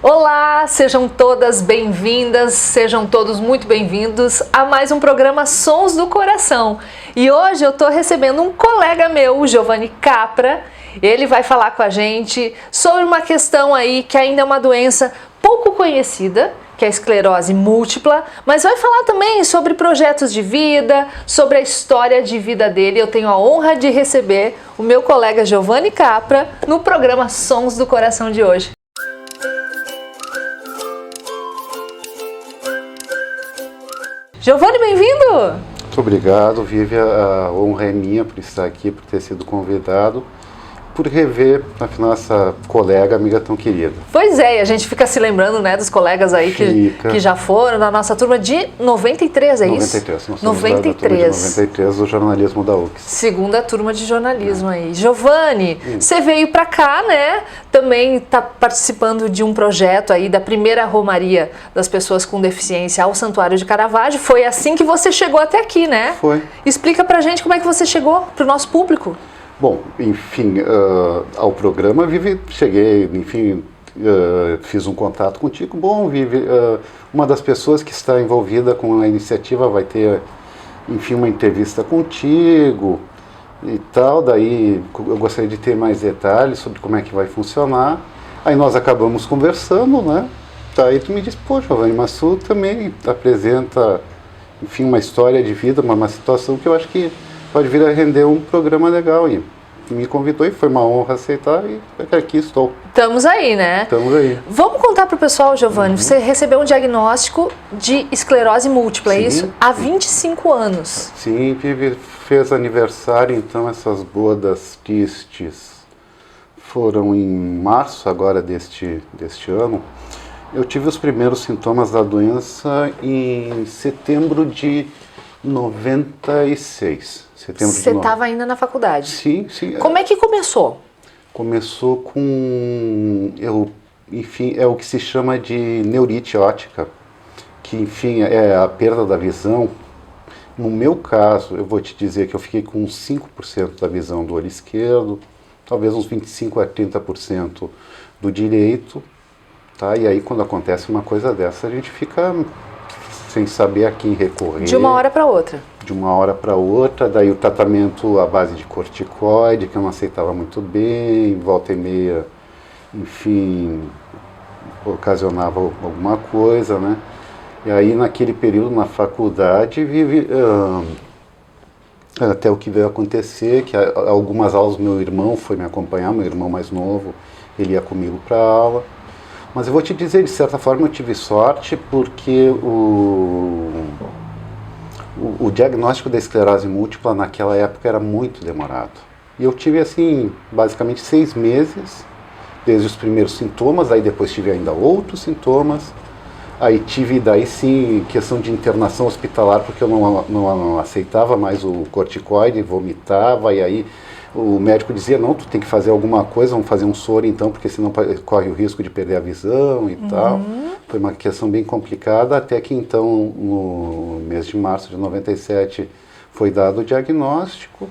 Olá, sejam todas bem-vindas, sejam todos muito bem-vindos a mais um programa Sons do Coração. E hoje eu estou recebendo um colega meu, o Giovanni Capra. Ele vai falar com a gente sobre uma questão aí que ainda é uma doença pouco conhecida, que é a esclerose múltipla, mas vai falar também sobre projetos de vida, sobre a história de vida dele. Eu tenho a honra de receber o meu colega Giovanni Capra no programa Sons do Coração de hoje. Giovanni, bem-vindo! Muito obrigado, Vivi. A honra é minha por estar aqui, por ter sido convidado, por rever, afinal, essa colega, amiga tão querida. Pois é, e a gente fica se lembrando, né, dos colegas aí que já foram na nossa turma de 93, é 93, isso? nós somos 93. Da turma de 93 do jornalismo da UFSC. Segunda turma de jornalismo aí. Giovanni, você veio para cá, né? Também está participando de um projeto aí da primeira romaria das pessoas com deficiência ao Santuário de Caravaggio. Foi assim que você chegou até aqui, né? Foi. Explica pra gente como é que você chegou pro nosso público. Bom, enfim, ao programa, Vivi, cheguei, enfim, fiz um contato contigo. Bom, Vivi, uma das pessoas que está envolvida com a iniciativa vai ter, enfim, uma entrevista contigo e tal. Daí eu gostaria de ter mais detalhes sobre como é que vai funcionar. Aí nós acabamos conversando, né? Aí tu me disse, pô, Giovanni, mas tu também apresenta, enfim, uma história de vida, uma situação que eu acho que pode vir a render um programa legal. E me convidou e foi uma honra aceitar e aqui estou. Estamos aí, né? Estamos aí. Vamos contar para o pessoal, Giovanni, você recebeu um diagnóstico de esclerose múltipla, é isso? Há 25 anos. Sim, Vivi, fez aniversário, então essas bodas tristes foram em março agora deste ano. Eu tive os primeiros sintomas da doença em setembro de 96. Você estava ainda na faculdade? Sim, sim. Como é que começou? Começou com, enfim, é o que se chama de neurite óptica, que, enfim, é a perda da visão. No meu caso, eu vou te dizer que eu fiquei com uns 5% da visão do olho esquerdo, talvez uns 25% a 30% do direito, tá? E aí, quando acontece uma coisa dessa, a gente fica sem saber a quem recorrer. De uma hora para outra. De uma hora para outra, daí o tratamento à base de corticoide, que eu não aceitava muito bem, volta e meia, enfim, ocasionava alguma coisa, né? E aí naquele período na faculdade, até o que veio acontecer, que algumas aulas meu irmão foi me acompanhar, meu irmão mais novo, ele ia comigo para a aula. Mas eu vou te dizer, de certa forma eu tive sorte, porque o diagnóstico da esclerose múltipla naquela época era muito demorado. E eu tive, assim, basicamente 6 meses, desde os primeiros sintomas, aí depois tive ainda outros sintomas, aí tive, daí sim, questão de internação hospitalar, porque eu não aceitava mais o corticoide, vomitava, e aí o médico dizia, não, tu tem que fazer alguma coisa, vamos fazer um soro então, porque senão corre o risco de perder a visão e tal. Foi uma questão bem complicada, até que então, no mês de março de 97, foi dado o diagnóstico,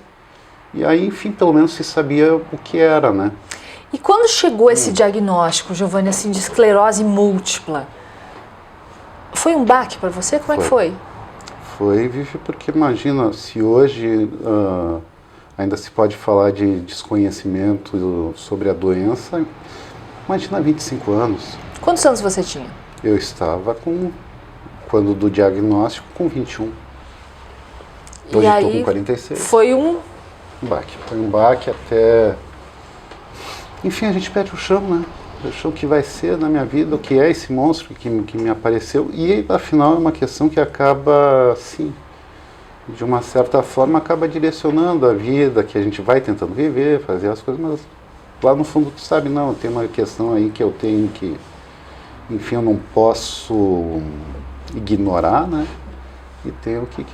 e aí, enfim, pelo menos se sabia o que era, né? E quando chegou esse diagnóstico, Giovanni, assim, de esclerose múltipla, foi um baque para você? Como é que foi? Foi, Vivi, porque imagina, se hoje ainda se pode falar de desconhecimento sobre a doença, imagina 25 anos. Quantos anos você tinha? Eu estava quando do diagnóstico, com 21. Hoje eu estou com 46. Foi um baque. Foi um baque até... Enfim, a gente perde o chão, né? O chão que vai ser na minha vida, o que é esse monstro que me apareceu. E, afinal, é uma questão que acaba, assim, de uma certa forma, acaba direcionando a vida, que a gente vai tentando viver, fazer as coisas, mas lá no fundo, tu sabe, não, tem uma questão aí que eu tenho que... Enfim, eu não posso ignorar, né? E tenho que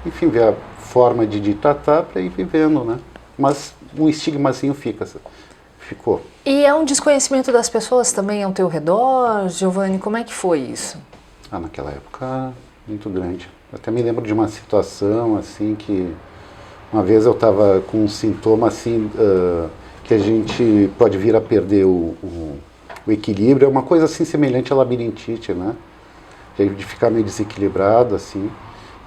enfim, ver a forma de tratar para ir vivendo, né? Mas um estigmazinho ficou. E é um desconhecimento das pessoas também ao teu redor, Giovanni? Como é que foi isso? Naquela época, muito grande. Eu até me lembro de uma situação, assim, que uma vez eu estava com um sintoma, assim, que a gente pode vir a perder o equilíbrio, é uma coisa assim semelhante à labirintite, né? De ficar meio desequilibrado, assim,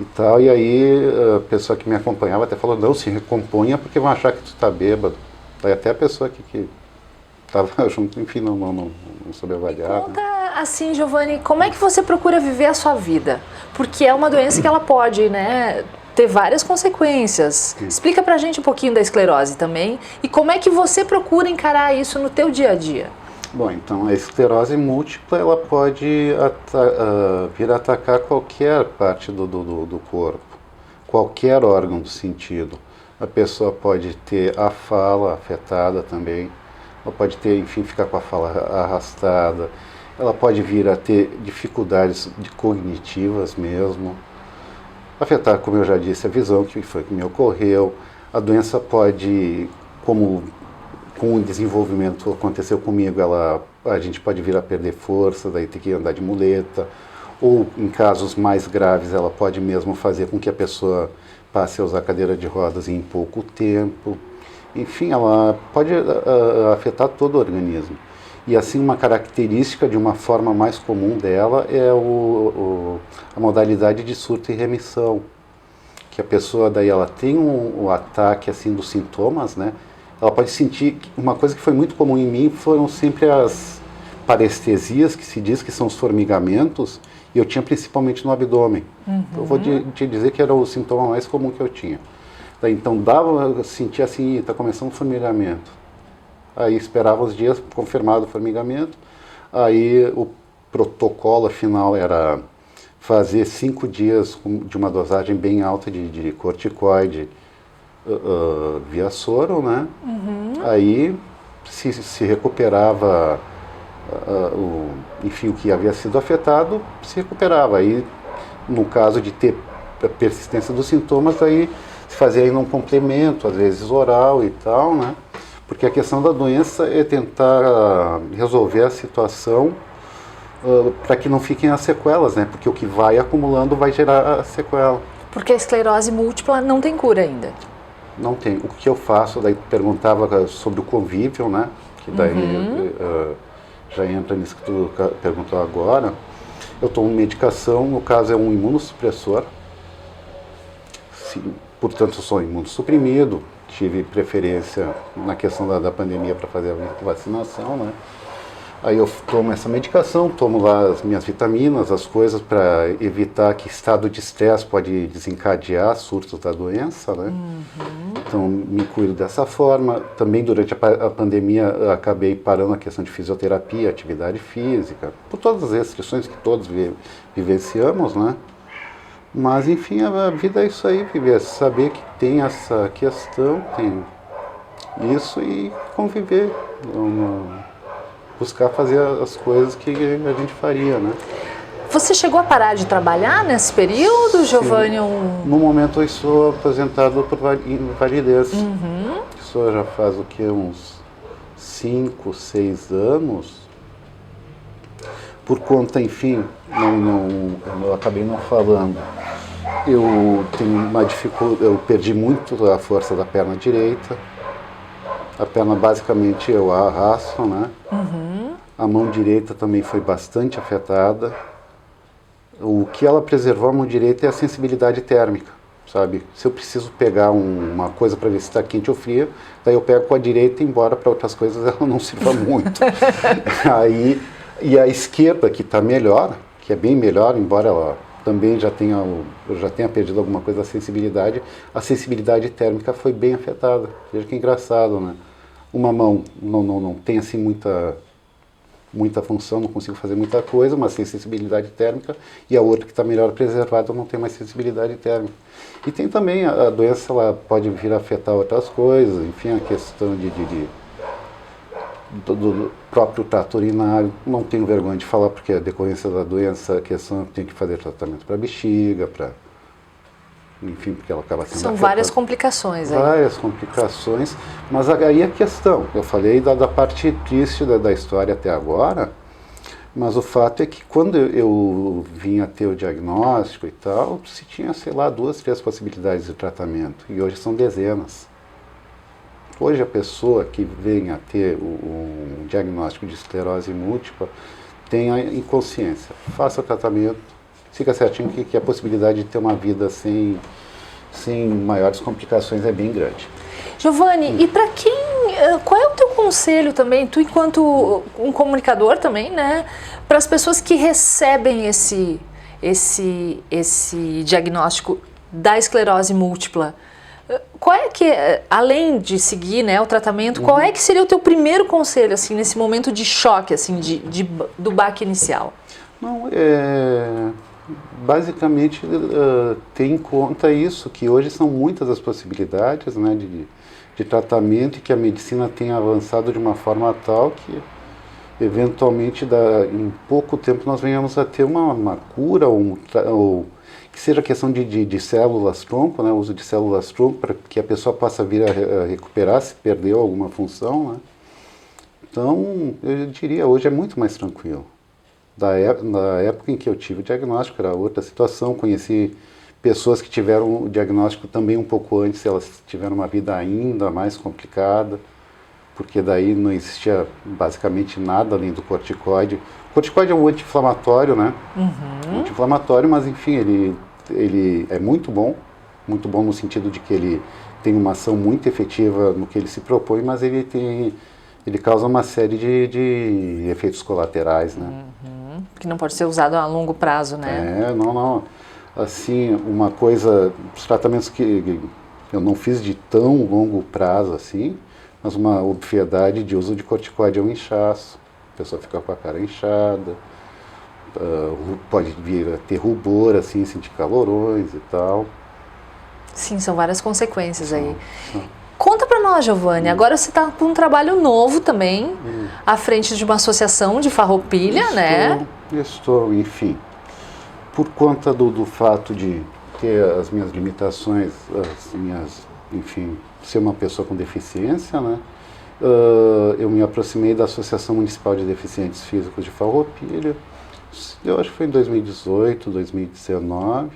e tal. E aí a pessoa que me acompanhava até falou, não, se recomponha porque vão achar que tu tá bêbado. Daí até a pessoa que estava junto, enfim, não soube avaliar. Conta assim, Giovanni, como é que você procura viver a sua vida? Porque é uma doença que ela pode, né, ter várias consequências. Sim. Explica pra gente um pouquinho da esclerose também e como é que você procura encarar isso no teu dia a dia. Bom, então a esclerose múltipla ela pode vir a atacar qualquer parte do corpo, qualquer órgão do sentido. A pessoa pode ter a fala afetada também, ela pode ter, enfim, ficar com a fala arrastada, ela pode vir a ter dificuldades cognitivas mesmo, afetar, como eu já disse, a visão, que foi que me ocorreu. A doença pode, como com o desenvolvimento aconteceu comigo, a gente pode vir a perder força, daí ter que andar de muleta, ou em casos mais graves ela pode mesmo fazer com que a pessoa passe a usar cadeira de rodas em pouco tempo. Enfim, ela pode afetar todo o organismo. E assim, uma característica de uma forma mais comum dela é a modalidade de surto e remissão, que a pessoa daí ela tem o ataque assim dos sintomas, né? Ela pode sentir, uma coisa que foi muito comum em mim foram sempre as parestesias, que se diz que são os formigamentos, e eu tinha principalmente no abdômen. Então, eu vou te dizer que era o sintoma mais comum que eu tinha. Daí, então eu sentia assim, está começando o formigamento. Aí esperava os dias, confirmado o formigamento. Aí o protocolo final era fazer 5 dias de uma dosagem bem alta de corticoide, via soro, né? Aí se recuperava, enfim, o que havia sido afetado, se recuperava. Aí, no caso de ter a persistência dos sintomas, aí se fazia ainda um complemento, às vezes oral e tal, né? Porque a questão da doença é tentar resolver a situação para que não fiquem as sequelas, né? Porque o que vai acumulando vai gerar a sequela. Porque a esclerose múltipla não tem cura ainda. Não tem. O que eu faço, daí perguntava sobre o convívio, né? Que daí já entra nisso que tu perguntou agora. Eu tomo medicação, no caso é um imunossupressor. Sim, portanto, eu sou imunossuprimido. Tive preferência na questão da pandemia para fazer a vacinação, né? Aí eu tomo essa medicação, tomo lá as minhas vitaminas, as coisas para evitar que estado de estresse pode desencadear surtos da doença, né? Então me cuido dessa forma. Também durante a pandemia acabei parando a questão de fisioterapia, atividade física, por todas as restrições que todos vivenciamos, né? Mas enfim, a vida é isso aí, viver, saber que tem essa questão, tem isso e conviver. Buscar fazer as coisas que a gente faria, né? Você chegou a parar de trabalhar nesse período, Giovanni? No momento eu sou aposentado por invalidez. Isso já faz o que? Uns 5, 6 anos. Por conta, enfim, eu acabei não falando. Eu tenho uma dificuldade, eu perdi muito a força da perna direita. A perna basicamente eu arrasto, né? A mão direita também foi bastante afetada. O que ela preservou a mão direita é a sensibilidade térmica, sabe? Se eu preciso pegar uma coisa para ver se está quente ou fria, daí eu pego com a direita, embora para outras coisas ela não sirva muito. Aí, e a esquerda, que está melhor, que é bem melhor, embora ela também eu já tenha perdido alguma coisa da sensibilidade, a sensibilidade térmica foi bem afetada. Veja que engraçado, né? Uma mão não tem assim muita função, não consigo fazer muita coisa, mas tem sensibilidade térmica, e a outra que está melhor preservada não tem mais sensibilidade térmica. E tem também a doença, ela pode vir a afetar outras coisas, enfim, a questão do próprio trato urinário. Não tenho vergonha de falar, porque a decorrência da doença, a questão tem que fazer tratamento para bexiga, enfim, porque ela acaba sendo São afetada. várias complicações aí. Várias complicações, mas aí a questão, eu falei da parte triste da história até agora, mas o fato é que quando eu vim a ter o diagnóstico e tal, se tinha, sei lá, 2, 3 possibilidades de tratamento, e hoje são dezenas. Hoje a pessoa que vem a ter um diagnóstico de esclerose múltipla tenha inconsciência, faça o tratamento, fica certinho que a possibilidade de ter uma vida sem maiores complicações é bem grande. Giovanni, e para quem, qual é o teu conselho também, tu enquanto um comunicador também, né, para as pessoas que recebem esse diagnóstico da esclerose múltipla? Qual é que, além de seguir, né, o tratamento, qual é que seria o teu primeiro conselho, assim, nesse momento de choque, assim, do baque inicial? Não, basicamente ter em conta isso, que hoje são muitas as possibilidades, né, de tratamento, e que a medicina tem avançado de uma forma tal que eventualmente em pouco tempo nós venhamos a ter uma cura, ou que seja questão de células-tronco, né, o uso de células-tronco, para que a pessoa possa vir a recuperar se perdeu alguma função, né. Então, eu diria, hoje é muito mais tranquilo. Na época em que eu tive o diagnóstico era outra situação, conheci pessoas que tiveram o diagnóstico também um pouco antes, elas tiveram uma vida ainda mais complicada, porque daí não existia basicamente nada além do corticoide. O corticoide é um anti-inflamatório, né? Um anti-inflamatório, mas enfim, ele é muito bom no sentido de que ele tem uma ação muito efetiva no que ele se propõe, mas ele causa uma série de efeitos colaterais, né? Que não pode ser usado a longo prazo, né? Não. Assim, uma coisa, os tratamentos que eu não fiz de tão longo prazo assim, mas uma obviedade de uso de corticoide é um inchaço, a pessoa fica com a cara inchada, pode vir a ter rubor, assim, sentir calorões e tal. Sim, são várias consequências aí. Conta pra nós, Giovanni, agora você está com um trabalho novo também, à frente de uma associação de Farroupilha, né? Estou, enfim. Por conta do fato de ter as minhas limitações, enfim, ser uma pessoa com deficiência, né? Eu me aproximei da Associação Municipal de Deficientes Físicos de Farroupilha, eu acho que foi em 2018, 2019.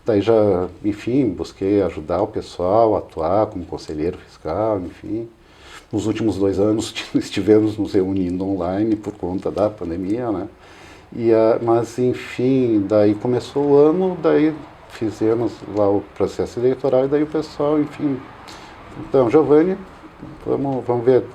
Daí já, enfim, busquei ajudar o pessoal, atuar como conselheiro fiscal, enfim. Nos últimos 2 anos estivemos nos reunindo online por conta da pandemia, né? Mas, enfim, daí começou o ano, daí fizemos lá o processo eleitoral, e daí o pessoal, enfim... Então, Giovanni, vamos ver,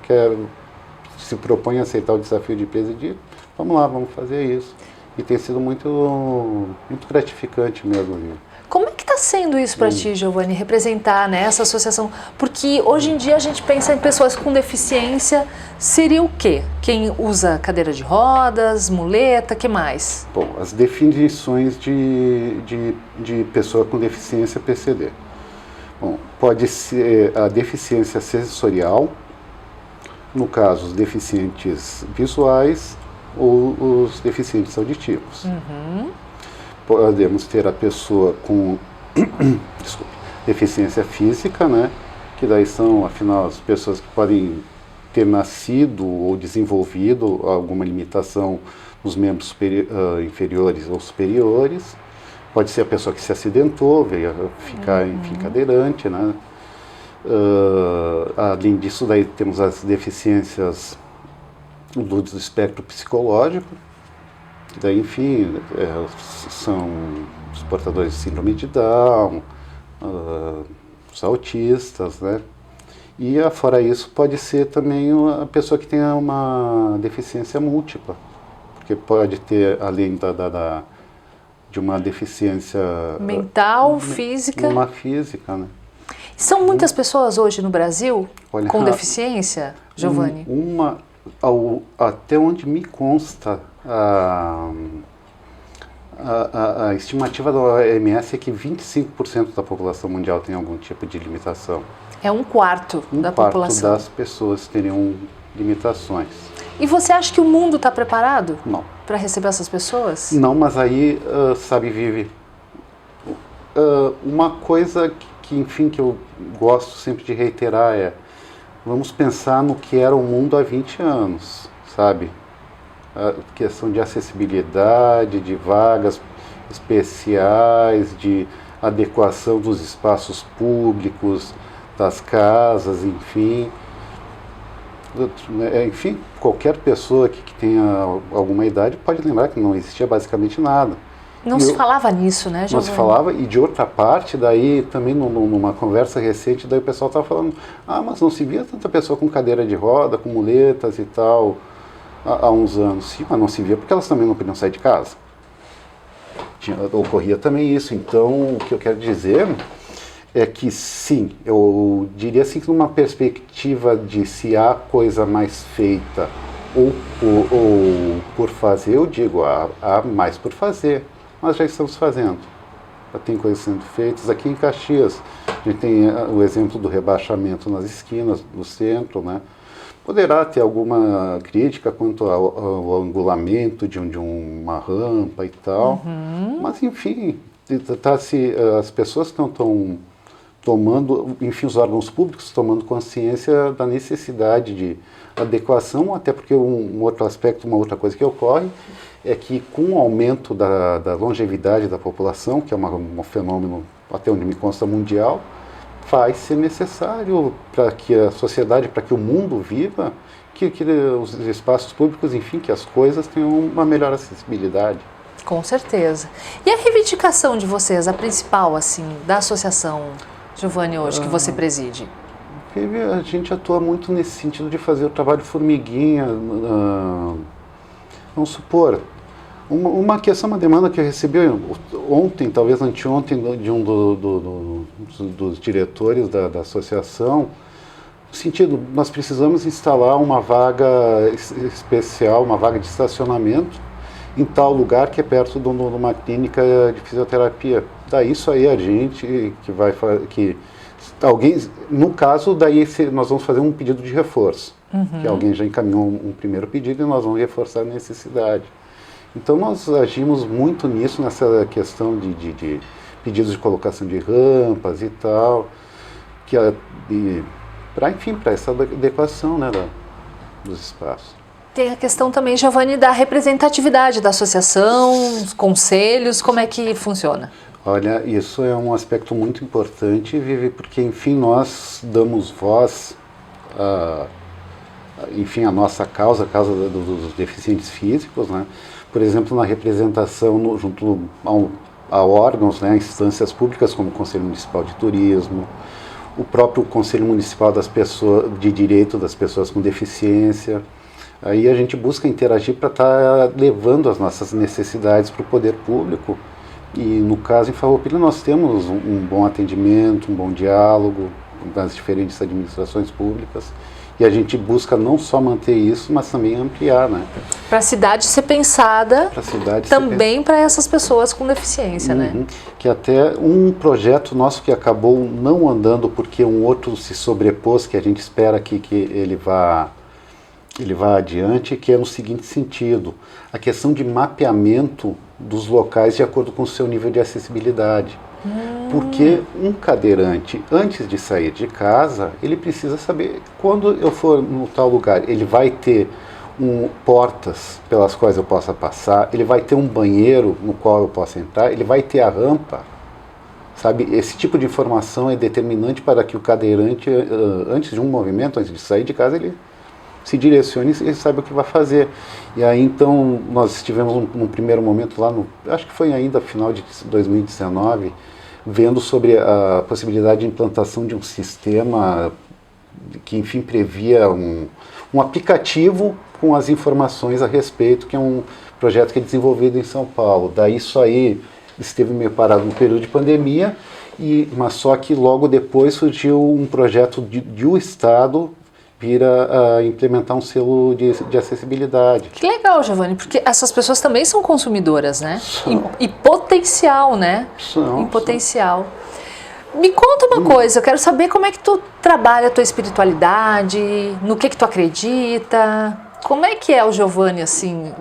se propõe a aceitar o desafio de presidir, vamos lá, vamos fazer isso. E tem sido muito gratificante mesmo, viu? Como é que está sendo isso para ti, Giovanni, representar, né, essa associação? Porque hoje em dia a gente pensa em pessoas com deficiência, seria o quê? Quem usa cadeira de rodas, muleta, que mais? Bom, as definições de pessoa com deficiência PCD. Bom, pode ser a deficiência sensorial, no caso os deficientes visuais ou os deficientes auditivos. Podemos ter a pessoa com deficiência física, né? Que daí são, afinal, as pessoas que podem ter nascido ou desenvolvido alguma limitação nos membros inferiores ou superiores. Pode ser a pessoa que se acidentou, veio a ficar, enfim, cadeirante, né? Além disso, daí temos as deficiências do espectro psicológico. Daí, enfim, são os portadores de síndrome de Down, os autistas, né? E, fora isso, pode ser também a pessoa que tenha uma deficiência múltipla, porque pode ter, além de uma deficiência... mental, física... Uma física, né? São muitas pessoas hoje no Brasil com Olha, deficiência, Giovanni? Até onde me consta, a estimativa da OMS é que 25% da população mundial tem algum tipo de limitação. É um quarto da população. Das pessoas teriam limitações. E você acha que o mundo está preparado? Não. Para receber essas pessoas? Não, mas aí, Vivi, uma coisa enfim, que eu gosto sempre de reiterar é: vamos pensar no que era o mundo há 20 anos, sabe? A questão de acessibilidade, de vagas especiais, de adequação dos espaços públicos, das casas, enfim. Enfim, qualquer pessoa que tenha alguma idade pode lembrar que não existia basicamente nada. Não se falava nisso, né, Giovanni? Não se falava, e de outra parte, daí também numa conversa recente, daí o pessoal estava falando, mas não se via tanta pessoa com cadeira de roda, com muletas e tal, há uns anos. Sim, mas não se via porque elas também não podiam sair de casa. Ocorria também isso. Então, o que eu quero dizer é que sim, eu diria assim que numa perspectiva de se há coisa mais feita ou por fazer, eu digo, há mais por fazer. Nós já estamos fazendo. Já tem coisas sendo feitas. Aqui em Caxias, a gente tem o exemplo do rebaixamento nas esquinas do centro, né? Poderá ter alguma crítica quanto ao angulamento de uma rampa e tal, mas enfim, as pessoas estão tomando, enfim, os órgãos públicos tomando consciência da necessidade de adequação, até porque um outro aspecto, uma outra coisa que ocorre, é que com o aumento da longevidade da população, que é um fenômeno, até onde me consta, mundial, vai ser necessário para que a sociedade, para que o mundo viva, que os espaços públicos, enfim, que as coisas tenham uma melhor acessibilidade. Com certeza. E a reivindicação de vocês, a principal, assim, da associação, Giovanni, hoje, que você preside? A gente atua muito nesse sentido de fazer o trabalho formiguinha. Vamos supor, uma demanda que eu recebi ontem, talvez anteontem, de um dos diretores da associação, no sentido, nós precisamos instalar uma vaga especial, uma vaga de estacionamento em tal lugar que é perto de uma clínica de fisioterapia. Daí isso aí a gente que vai fazer, alguém, no caso, daí nós vamos fazer um pedido de reforço, que alguém já encaminhou um primeiro pedido e nós vamos reforçar a necessidade. Então nós agimos muito nisso, nessa questão de pedidos de colocação de rampas e tal, para essa adequação, né, dos espaços. Tem a questão também, Giovanni, da representatividade da associação, os conselhos, como é que funciona? Olha, isso é um aspecto muito importante, Vivi, porque, enfim, nós damos voz à nossa causa, a causa dos deficientes físicos, né? Por exemplo, na representação junto a órgãos, né, instâncias públicas como o Conselho Municipal de Turismo, o próprio Conselho Municipal de Direito das Pessoas com Deficiência. Aí a gente busca interagir para estar levando as nossas necessidades para o poder público. E no caso em Farroupilha nós temos um bom atendimento, um bom diálogo das diferentes administrações públicas. E a gente busca não só manter isso, mas também ampliar, né? Para a cidade ser pensada também para essas pessoas com deficiência, né? Que até um projeto nosso que acabou não andando porque um outro se sobrepôs, que a gente espera que ele vá adiante, que é no seguinte sentido: a questão de mapeamento dos locais de acordo com o seu nível de acessibilidade. Porque um cadeirante, antes de sair de casa, ele precisa saber, quando eu for no tal lugar, ele vai ter portas pelas quais eu possa passar, ele vai ter um banheiro no qual eu possa entrar, ele vai ter a rampa, sabe? Esse tipo de informação é determinante para que o cadeirante, antes de um movimento, antes de sair de casa, ele se direcione e sabe o que vai fazer. E aí, então, nós estivemos num primeiro momento lá, acho que foi ainda final de 2019, vendo sobre a possibilidade de implantação de um sistema que, enfim, previa um aplicativo com as informações a respeito, que é um projeto que é desenvolvido em São Paulo. Daí isso aí esteve meio parado no período de pandemia, mas só que logo depois surgiu um projeto de o Estado vir a implementar um selo de acessibilidade. Que legal, Giovanni, porque essas pessoas também são consumidoras, né? E potencial, né? Em potencial. Me conta uma coisa, eu quero saber como é que tu trabalha a tua espiritualidade, no que tu acredita, como é que é o Giovanni, assim,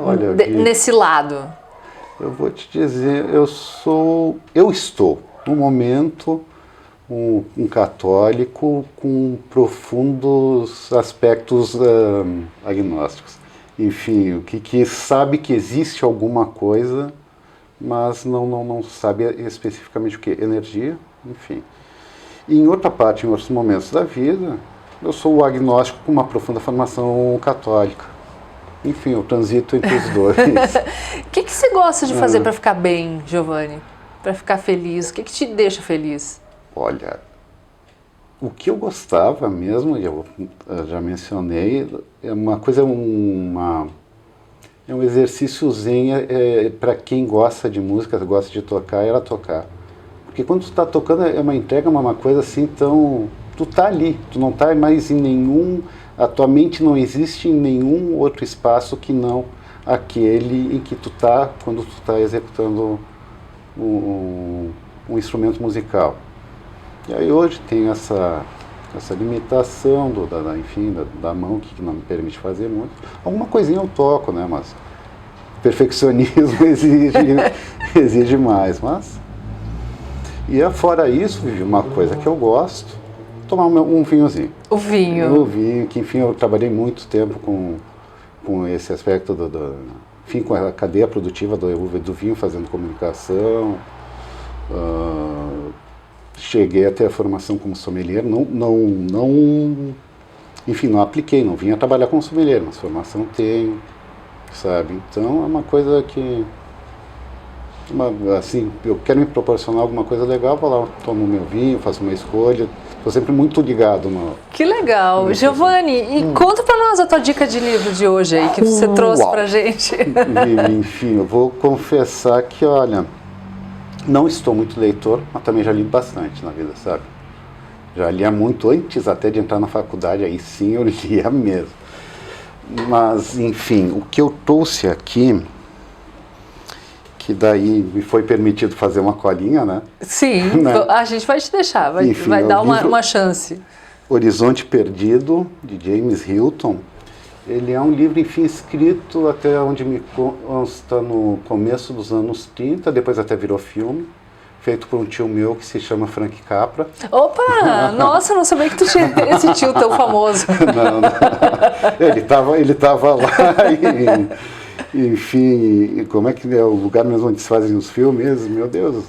nesse lado? Eu vou te dizer, eu estou, no momento, um católico com profundos aspectos agnósticos. Enfim, que sabe que existe alguma coisa, mas não sabe especificamente o que. Energia, enfim. E em outra parte, em outros momentos da vida, eu sou o agnóstico com uma profunda formação católica. Enfim, eu transito entre os dois. O que você gosta de fazer para ficar bem, Giovanni? Para ficar feliz? O que te deixa feliz? Olha, o que eu gostava mesmo, eu já mencionei, é uma coisa, é um exercício zen para quem gosta de música, gosta de tocar, era tocar. Porque quando tu está tocando é uma entrega, uma coisa assim tão... Tu tá ali, tu não tá mais em nenhum... A tua mente não existe em nenhum outro espaço que não aquele em que tu tá quando tu tá executando um instrumento musical. E aí hoje tem essa limitação da mão que não me permite fazer muito. Alguma coisinha eu toco, né? Mas perfeccionismo exige mais. Mas... E fora isso, Vivi, uma coisa que eu gosto, tomar um vinhozinho. O vinho. O vinho, que enfim, eu trabalhei muito tempo com esse aspecto enfim, com a cadeia produtiva do vinho, fazendo comunicação. Cheguei até a formação como sommelier, enfim, não apliquei, não vim a trabalhar como sommelier, mas formação tenho, sabe? Então é uma coisa que... assim, eu quero me proporcionar alguma coisa legal, vou lá, tomo meu vinho, faço uma escolha, estou sempre muito ligado no... Que legal! Giovanni, e conta para nós a tua dica de livro de hoje aí, que você trouxe pra gente. Enfim, eu vou confessar que, olha, não estou muito leitor, mas também já li bastante na vida, sabe? Já lia muito antes até de entrar na faculdade, aí sim eu lia mesmo. Mas, enfim, o que eu trouxe aqui... que daí me foi permitido fazer uma colinha, né? Sim, né? A gente vai te deixar, Enfim, vai dar uma chance. Horizonte Perdido, de James Hilton. Ele é um livro, enfim, escrito até onde me consta no começo dos anos 30, depois até virou filme, feito por um tio meu que se chama Frank Capra. Opa! Nossa, não sabia que tu tinha esse tio tão famoso. Não. Ele tava lá e... Enfim, como é que é o lugar mesmo onde se fazem os filmes? Meu Deus.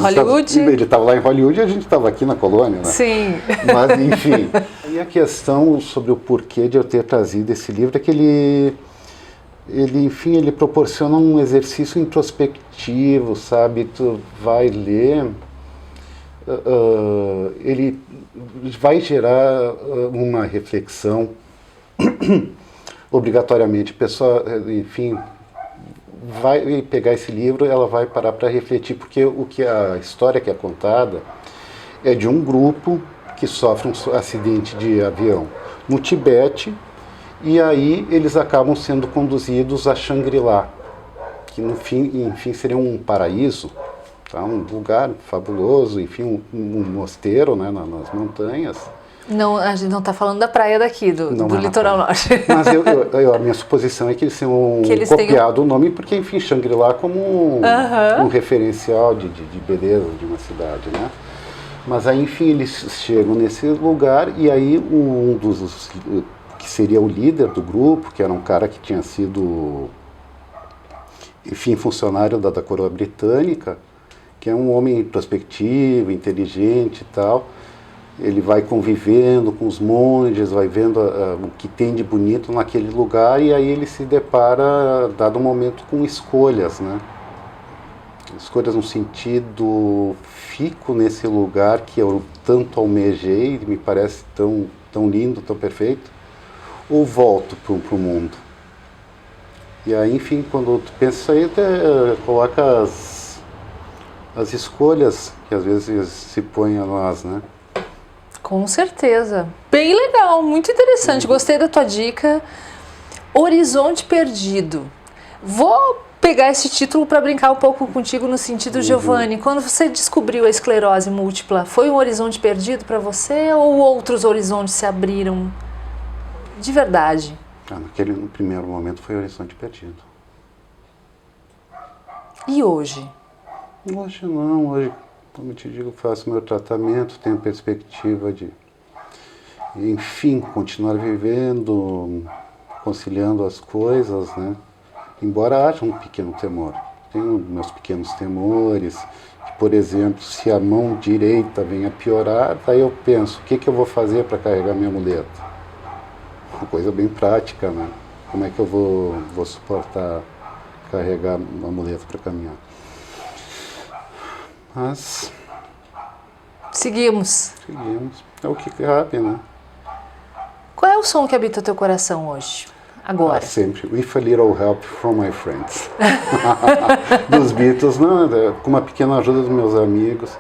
Hollywood? Ele estava lá em Hollywood e a gente estava aqui na colônia, né? Sim. Mas, enfim. E a questão sobre o porquê de eu ter trazido esse livro é que enfim, ele proporciona um exercício introspectivo, sabe? Tu vai ler, ele vai gerar uma reflexão. Obrigatoriamente, a pessoa, enfim, vai pegar esse livro, ela vai parar para refletir, porque a história que é contada é de um grupo que sofre um acidente de avião no Tibete, e aí eles acabam sendo conduzidos a Shangri-La, que no fim, enfim, seria um paraíso, tá? Um lugar fabuloso, enfim, um mosteiro, né, nas montanhas. Não, a gente não está falando da praia daqui, do litoral norte. Mas a minha suposição é que eles tenham copiado o nome, porque, enfim, Shangri-La como um referencial de beleza de uma cidade, né? Mas aí, enfim, eles chegam nesse lugar e aí um dos que seria o líder do grupo, que era um cara que tinha sido, enfim, funcionário da coroa britânica, que é um homem introspectivo, inteligente e tal. Ele vai convivendo com os monges, vai vendo o que tem de bonito naquele lugar, e aí ele se depara, dado momento, com escolhas, né? Escolhas no sentido, fico nesse lugar que eu tanto almejei, me parece tão lindo, tão perfeito, ou volto para o mundo? E aí, enfim, quando tu pensa aí, coloca as escolhas que às vezes se põem a nós, né? Com certeza. Bem legal, muito interessante. Gostei da tua dica. Horizonte Perdido. Vou pegar esse título para brincar um pouco contigo no sentido, Giovanni, quando você descobriu a esclerose múltipla, foi um horizonte perdido para você ou outros horizontes se abriram de verdade? No primeiro momento foi horizonte perdido. E hoje? Hoje não, hoje, como eu te digo, faço meu tratamento, tenho perspectiva de, enfim, continuar vivendo, conciliando as coisas, né? Embora haja um pequeno temor. tenho meus pequenos temores. Por exemplo, se a mão direita vem a piorar, aí eu penso, o que eu vou fazer para carregar minha muleta? Uma coisa bem prática, né? Como é que eu vou suportar carregar uma muleta para caminhar? Mas... Seguimos. É o que cabe, né? Qual é o som que habita o teu coração hoje? Agora. Sempre. With a Little Help from My Friends. Dos Beatles, não, com uma pequena ajuda dos meus amigos,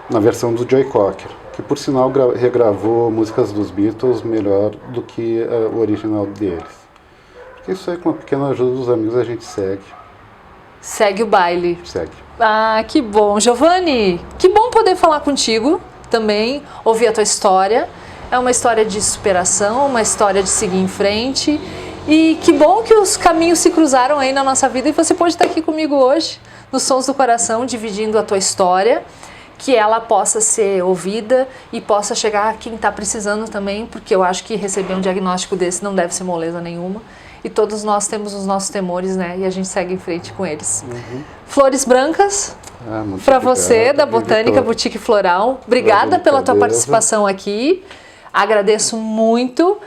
na versão do Joe Cocker, que por sinal regravou músicas dos Beatles melhor do que o original deles. Porque isso aí, com uma pequena ajuda dos amigos, a gente segue. Segue o baile. Segue. Ah, que bom. Giovanni, que bom poder falar contigo também, ouvir a tua história. É uma história de superação, uma história de seguir em frente. E que bom que os caminhos se cruzaram aí na nossa vida e você pode estar aqui comigo hoje, nos Sons do Coração, dividindo a tua história, que ela possa ser ouvida e possa chegar a quem está precisando também, porque eu acho que receber um diagnóstico desse não deve ser moleza nenhuma. E todos nós temos os nossos temores, né? E a gente segue em frente com eles. Flores brancas para você, da Botânica Boutique Floral. Obrigada pela tua participação aqui. Agradeço muito.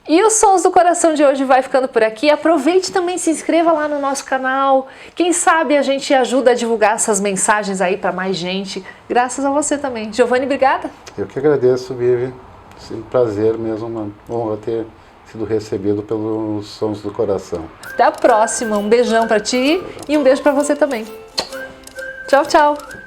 E os Sons do Coração de hoje vai ficando por aqui. Aproveite também, se inscreva lá no nosso canal. Quem sabe a gente ajuda a divulgar essas mensagens aí para mais gente. Graças a você também. Giovanni, obrigada. Eu que agradeço, Vivi. É um prazer mesmo, uma honra ter sido recebido pelos Sons do Coração. Até a próxima. Um beijão para ti e um beijo para você também. Tchau, tchau.